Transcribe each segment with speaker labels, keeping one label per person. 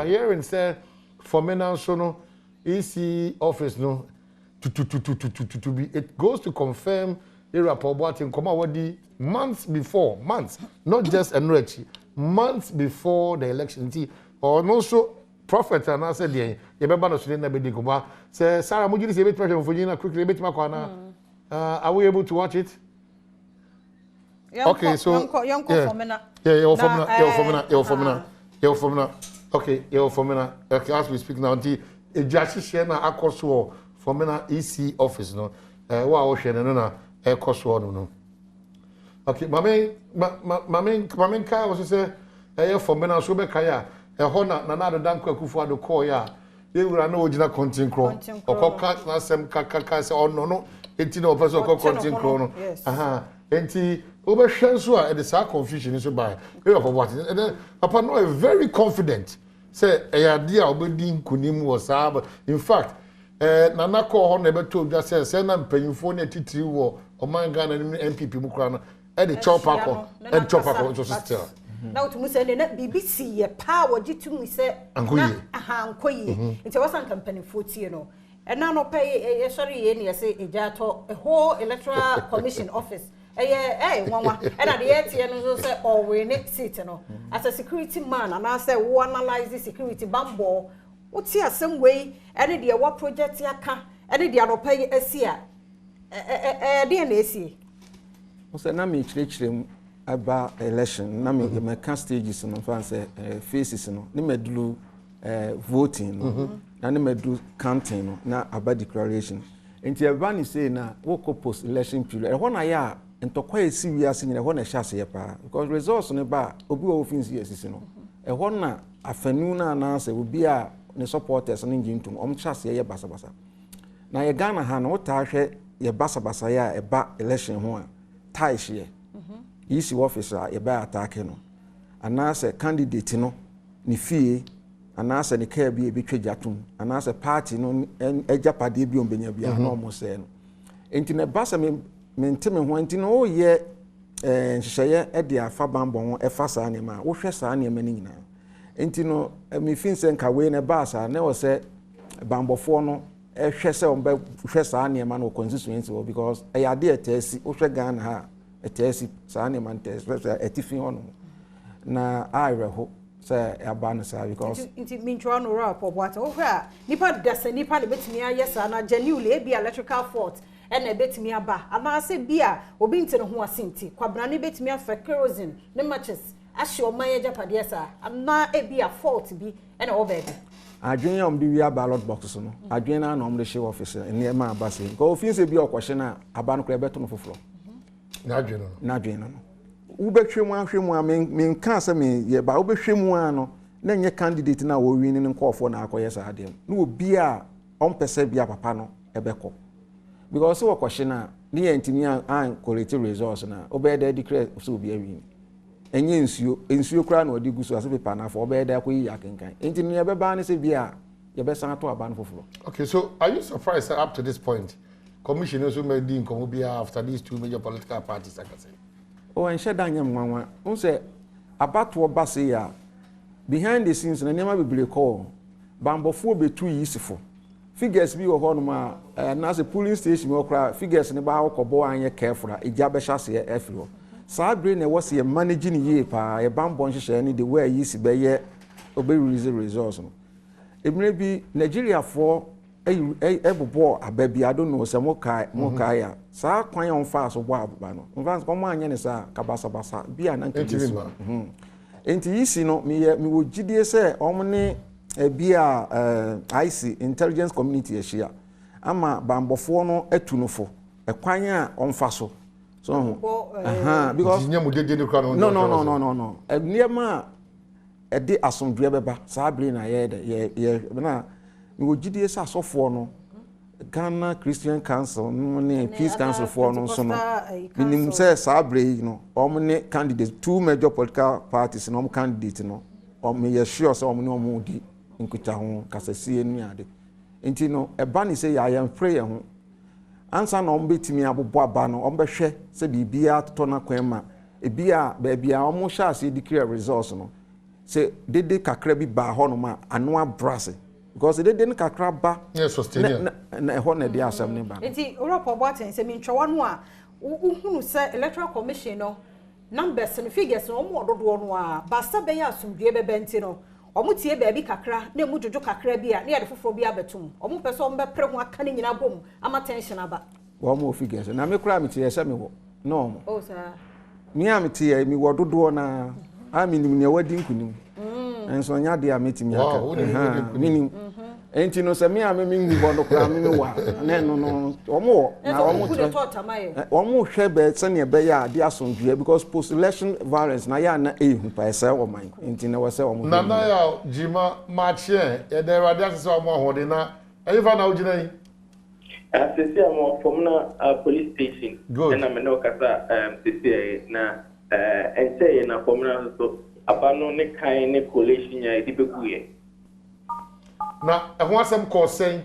Speaker 1: are hearing say for me now so no EC office no to be it goes to confirm area Boating come out months before not just enrich months before the election or also prophet and I said you remember no so na be digoma say Sarah Mujiri say bit pressure for you quickly bit makwana are we able to watch it? Okay, so
Speaker 2: young formina.
Speaker 1: Yeah, your formina. Okay, your formina. Okay, as we speak now, the Jashi Shena Akoswo formina EC office no. Wa Shena no na Akoswo no. Okay, mamen ka was say formina so be kaya ho na do danko akufo ado call ya. Ye wura na ogina content cro. Okoka na sem kaka say no enti na person okoka content cro no. Aha. Enti over Shansua and the confusion is by what and then upon no very confident say a idea obedin kunim was in fact Nana call on never told just say send them paying for titri war or man Ghana MPP Mukrana and the chopper and chopper sister.
Speaker 2: Now to Musa and BBC a power to me say Ankoyi. It was a company 40 you know. And now no pay sorry any say a whole electoral commission office. One and at the ATN say or we next seat no as a security man and I say who analyze the security bambo what's here some way any the what project ya can any the no pay esia DNA
Speaker 3: so na me chire about election na me can stages no fan say phases no ni medulu voting no na ni medulu counting no na about declaration enti eba ni say na wo post election period e ho na ya ntokwa esi wiase nyina ho na hyase ye pa because results ne ba obi wo finsi esisi no e ho na afanu na na se obi a ne supporters ne njintum hyase ye basabasa na ye Ghana ha no ta hwe ye basabasa ya e ba election ho a tai hye isi officer ye ba attack no ana se candidate no ni fie ana se ne ka bi e betwa jatum ana se party no ejapade bi ombenya bi a no mo se no enti ne basa menteme ho enti no ye nhyehyeye e de afa bambo ho e fa saa nema wo hwe saa nema ni nyina enti no me finse nka we ne basa ne wo se bambofo no e hwe se omba hwe saa nema no constituency because e ya de etesi wo hwe Ghana ha etesi saa nema ntesi etifi ho no na ayreho say abana sa because
Speaker 2: inti minchwa no ra po boata wo hwe a nipa dasa nipa ne betimi ayesa na genuinely e bia electrical fault and a betimi aba ama se bia obi ntene ho asinti kwabra ne betimi afa kerosene ne matches ahye o man japade esa na e bia fault bi and o baby
Speaker 3: adwen ya omdi wi ballot box no adwen na na omde she office ne ma abase ko ofin se bia okwhye na aba no kra beto no foforo
Speaker 1: na adwen no ubehwemu ahwemu a men kan se me ye ba ubehwemu ano na nye candidate na wo win ne nkofo na akoye sa adem na obi a ompese bia papa no ebeko because wo kwhye na ne yantimi an quality resource na obeda declare so obi awin enye nsuo kra na odi guso ase paper na fo obeda akoyi yakenkan enti ne beba ne se bia ye besan to aba no foforo. Okay, so are you surprised that up to this point commissioners who made in Komobia after these two major political parties like I say? Oh, and shed down young one. Who say about what Bassi ya behind the scenes, and never be call Bambo 4 be too useful. Figures be a honma, and as a polling station, or cry figures in about Kobo and ye careful, a jabashas ye effluo. Sabrina was a managing ye pa, a bamboo any the way ye see by ye obey resource. It may be Nigeria for a boy, a baby, I don't know, some mokaya. Sa kwan on fast of wa no mfans ko man anya sa kabasa basa bia na ntilisma enti yisi no me wo gidie se omne bia IC intelligence community ehia ama bambofo no atunufo ekwan a onfa so because no niema e de asomdwe beba sa bri na ye na me wo gidie se asofo no Ghana Christian Council no Peace Council for no so no minim say sabre no omne candidates two major political parties no candidate no me ye sure say omne omudi nkuta ho kasasie nu ade enti no eba ni say ya yam pray ho ansa no ombetimi abobo aba no ombehwe say bibia to na kwan ma ebia ba bia omo sha say declare results no sɛ dede kakra bi ba hɔ no ma ano abrase because dede ne kakra ba na ɛhɔ na de asɛm ne ba
Speaker 2: nti Europe Boaten sɛ mentwa no a uhunu sɛ electoral commission no numbers and figures no mo dodo no a basta be ya asumdue bebe nti no omo tie baabi kakra na emu jojo kakra bi a na yade foforo bi abetum omo pese omo be pre ho aka ne nyina bom ama tension aba
Speaker 1: wo mo figures na me kura me tie se me wo no
Speaker 2: oh sir
Speaker 1: me am tie mi wo dodo na a minim ne wadi nkunim enso nya de a metimi aka minim enti no se me am me ngu bo no kura me wa na no no omo na omo hwe be se ne be ya de asomdue because post election violence na ya na ehu pa ese o man enti na wo se omo
Speaker 4: na na ya jima machie e de radi asese omo ahode na eyifa na ojina yi
Speaker 5: sisi amo from na police station na me no kasa sisi na enche na from na so abano ne kan ne collation ya di bekuye
Speaker 4: na ehun asem ko sen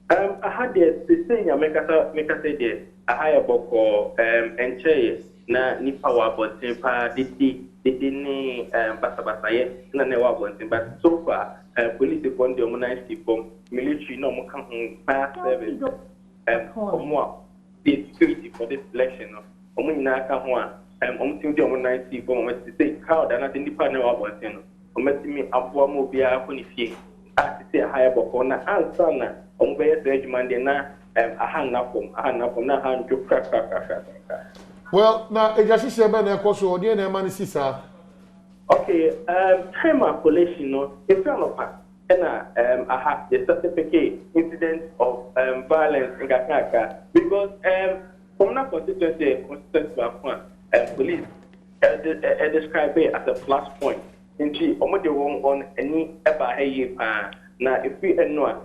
Speaker 5: aha de sisi ya me kasa de aha ya boko enche na nipa wa botin pa didi ni basa ye na ne wa botin but so far police fund the money from military no mo kan fire service the security for this election no omo nyina ka ho a omo tim the money from omo say crowd na the nipa na wa botin no omo timi aboa mo bia ko ni fie a say higher boko na answer na omo be yes regiment na aha na pom na ha njo kaka
Speaker 4: well na ejashishe be na ekoso odi na ema ni sisa
Speaker 5: okay time collation no if you no pa na aha the certificate incident of violence in Gakaka because from na constituency police describe it as a flashpoint nti omo de won on any eba haye pa na if we enra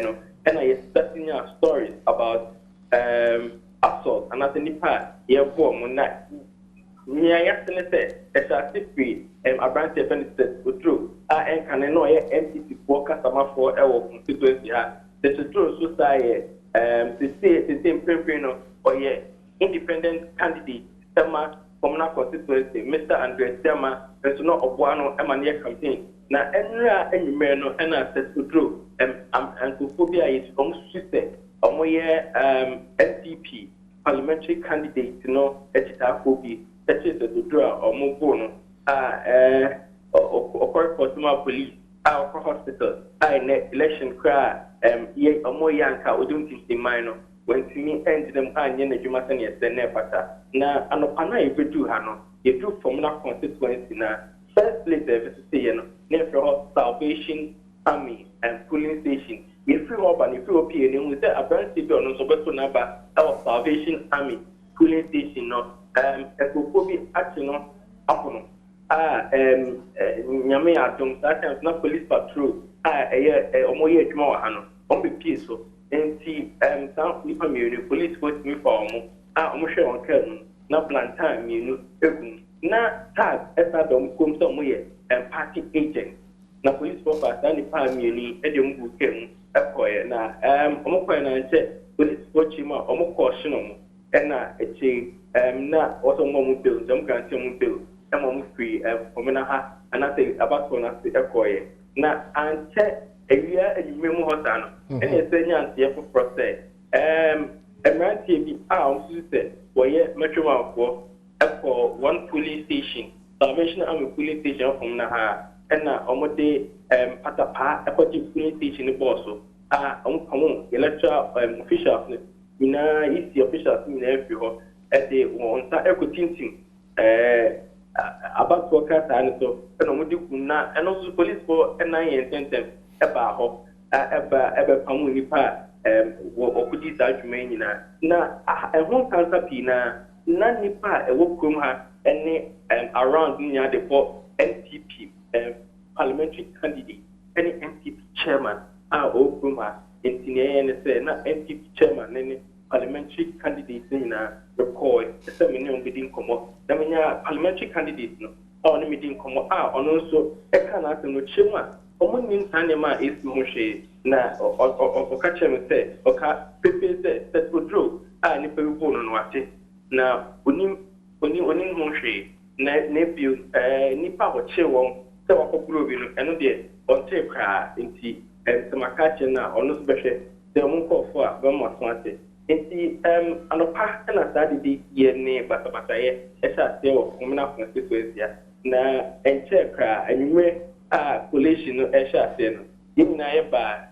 Speaker 5: no and I starting stories about assault and as nipa ye form na nya yasene say exactly a branch benefit through and can no MPC for customer for our constituency the true society the same prepare or independent candidate Tema Communal constituency Mr. Andre Tema and not Obuano Emmanuel campaign na enra enyumeno and access to through and phobia is on sister SDP parliamentary candidate Echitakobi to draw or move on or for police our hospital election cry ye Omoyanka Udunti minor when to me end them and Jumasan yes the nepata na anopana if you do hano you do from that constituency na first place never Salvation Army and polling station if you open if you appear in with a brand civil no so better number our Salvation Army polling station no ekofobi action apono nyame adom that times na police patrol omoye adwuma wa hano ombe pieso enti san nipa mienu police force mi fa omo omo hwe on kan na plantain mienu egum na tag esa dom kom so moye party agent na police force asa nipa mienu e mbu kem ekoye na omo koye na nche police force ma omo ko hye no na echi na also mo bill dem grant mo bill mo free omena ha ana say about na say ekoye na anche ewia enyime mu hosa no ene say nyantie for process emergency bi on say woye metwomafo eko one police station Salvation Army police station from na ha na omode patapa eko police station boss omo electoral officials ina isi officials ni na efi ho ede won sa ekotintin about workers and so eno mudi kunna eno so police for nine tentem eba ho eba pamu nipa okudi sa adwuma nyina na ehon kansa pina na nipa ewo krom ha ene around nya de for NPP parliamentary candidate any NPP chairman okrom ha intinye ne say na NPP chairman ne parliamentary candidate na record the minimum bidding komo na menya parliamentary candidate no on meeting komo ono so e kana se no chema omo nin tanema is mo hwe na o ka cheme se o ka pepe se set odro ni pe bo no ate na onim mo hwe na bio nipa ho che won se wakoburo bi no eno de on te kra nti se makache na ono so behwe se mo nkofo a be mo so ate nti anopa na sa de ye ne bata ye e sha se wo komna constituency na enche kra anwumre a collation no e sha se no yina ye ba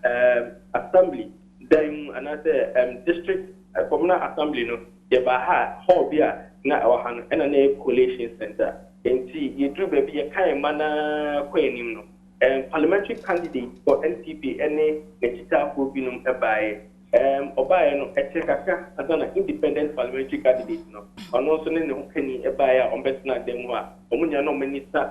Speaker 5: assembly then another district communal assembly no ye ba ha hall bia na e wa ha no ena na collation center enti ye dru ba bi ye kan mana kwanim no parliamentary candidate for NPP any digital for binum e bae obaye no eche kaka asana independent parliamentary candidate no ono so ne ho kani e bae a ombetna dem ho a omunya no minister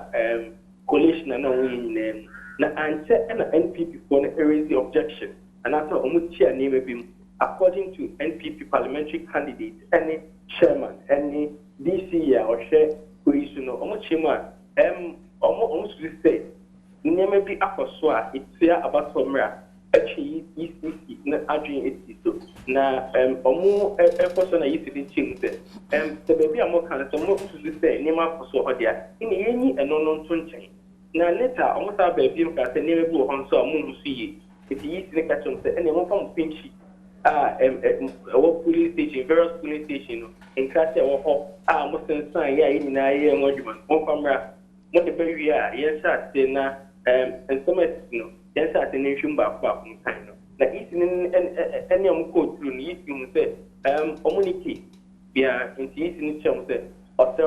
Speaker 5: collation na win na anche na NPP for the raise the objection and after omutia name bim according to NPP parliamentary candidate any chairman any DC or share police no omuchima omu say name bi akoso a itia abatomra achi ECC na adwin etiso na omu ekoso na ECC chimse the baby amo kan so mo say name akoso hodia ini yenyi eno no ntonchen na later almost have a view that name blue on so moon see if you see the catch on say any one from pinchy police station various police station in class almost sign yeah in na year monument one camera what the very yes say na and some no yes at the nation back from time no na is in any code through ni you say communicate bia in chance say okay,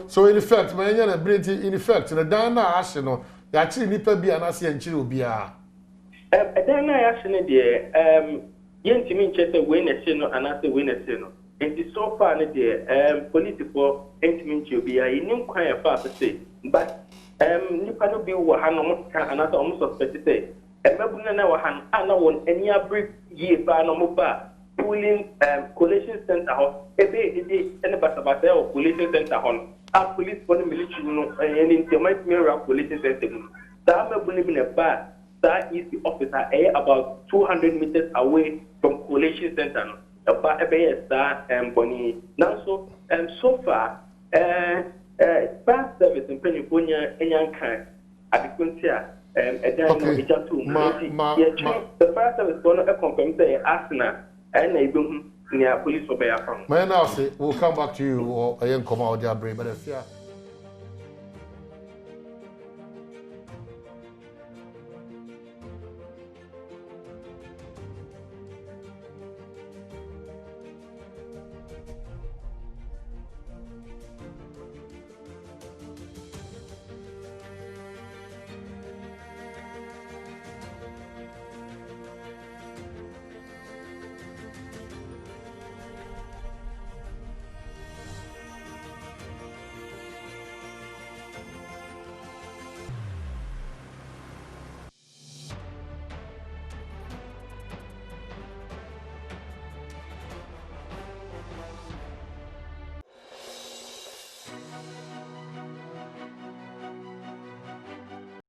Speaker 4: so in effect, my ability in effect, the Dana Ashino, the actually nipa be an Asian Chill be a
Speaker 5: Dana Ashino, dear, Yentimin Chester win a sino and after win a sino. It is so far, dear, political intimate you be a new kind of fast to say, but Nipa no be Wahano and after almost suspected say, and Mabuna Wahan, I know one any brief year by no mobile. Pooling collation center house any basabase or collation center hon a police for the military no and in the might mirror collation center that may believe in a bar that is the officer about 200 meters away from collation center no about that bonnie now so far fire service in Pennsylvania and kind at the Quintia the fire service going to confirm say Arsenal and they don't near police for Bay.
Speaker 4: My now say we'll come back to you or I am come out there, but